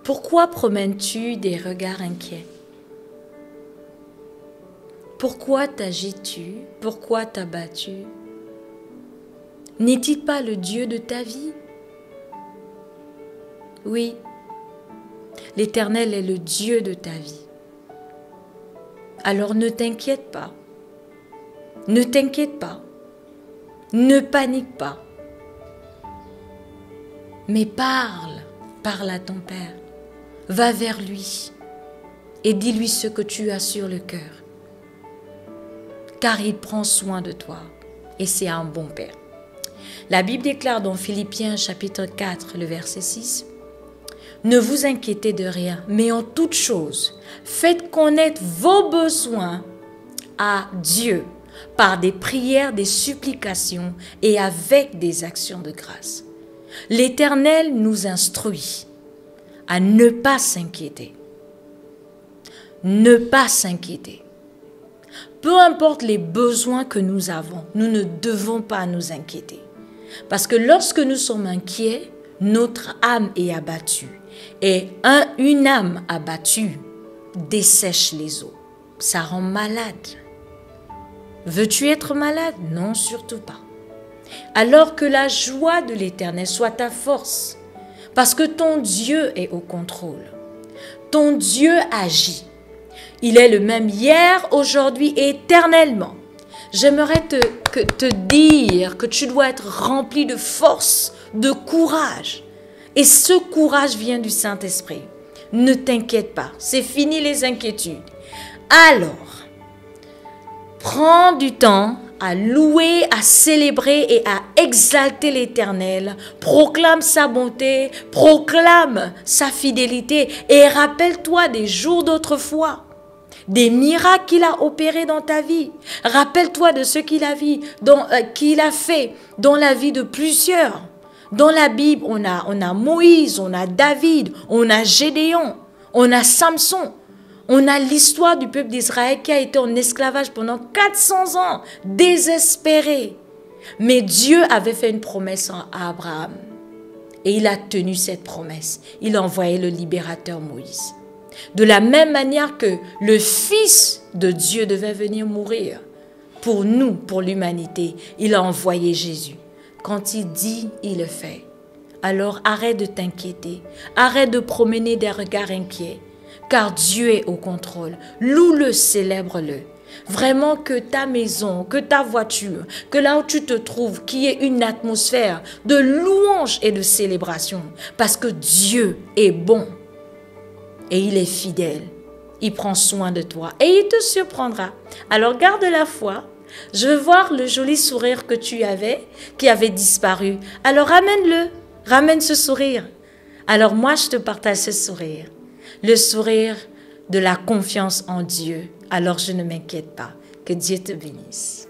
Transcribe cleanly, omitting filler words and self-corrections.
Pourquoi promènes-tu des regards inquiets? Pourquoi t'agites-tu? Pourquoi t'abattu? N'est-il pas le Dieu de ta vie? Oui, l'Éternel est le Dieu de ta vie. Alors ne t'inquiète pas. Ne t'inquiète pas. Ne panique pas. Mais parle à ton Père. Va vers lui et dis-lui ce que tu as sur le cœur. Car il prend soin de toi et c'est un bon Père. La Bible déclare dans Philippiens chapitre 4, le verset 6, « Ne vous inquiétez de rien, mais en toute chose, faites connaître vos besoins à Dieu par des prières, des supplications et avec des actions de grâce. » L'Éternel nous instruit à ne pas s'inquiéter. Ne pas s'inquiéter. Peu importe les besoins que nous avons, nous ne devons pas nous inquiéter. Parce que lorsque nous sommes inquiets, notre âme est abattue. Et une âme abattue dessèche les eaux. Ça rend malade. Veux-tu être malade? Non, surtout pas. Alors que la joie de l'Éternel soit ta force. Parce que ton Dieu est au contrôle. Ton Dieu agit. Il est le même hier, aujourd'hui et éternellement. J'aimerais te dire que tu dois être rempli de force, de courage. Et ce courage vient du Saint-Esprit. Ne t'inquiète pas, c'est fini les inquiétudes. Alors, prends du temps à louer, à célébrer et à exalter l'Éternel. Proclame sa bonté, proclame sa fidélité et rappelle-toi des jours d'autrefois. Des miracles qu'il a opérés dans ta vie. Rappelle-toi de ce qu'il a fait dans la vie de plusieurs. Dans la Bible, on a Moïse, on a David, on a Gédéon, on a Samson. On a l'histoire du peuple d'Israël qui a été en esclavage pendant 400 ans, désespéré. Mais Dieu avait fait une promesse à Abraham. Et il a tenu cette promesse. Il a envoyé le libérateur Moïse. De la même manière que le Fils de Dieu devait venir mourir pour nous, pour l'humanité, il a envoyé Jésus. Quand il dit, il le fait. Alors arrête de t'inquiéter, arrête de promener des regards inquiets, car Dieu est au contrôle. Loue-le, célèbre-le. Vraiment que ta maison, que ta voiture, que là où tu te trouves, qu'il y ait une atmosphère de louange et de célébration, parce que Dieu est bon. Et il est fidèle. Il prend soin de toi. Et il te surprendra. Alors garde la foi. Je veux voir le joli sourire que tu avais, qui avait disparu. Alors ramène-le. Ramène ce sourire. Alors moi, je te partage ce sourire. Le sourire de la confiance en Dieu. Alors je ne m'inquiète pas. Que Dieu te bénisse.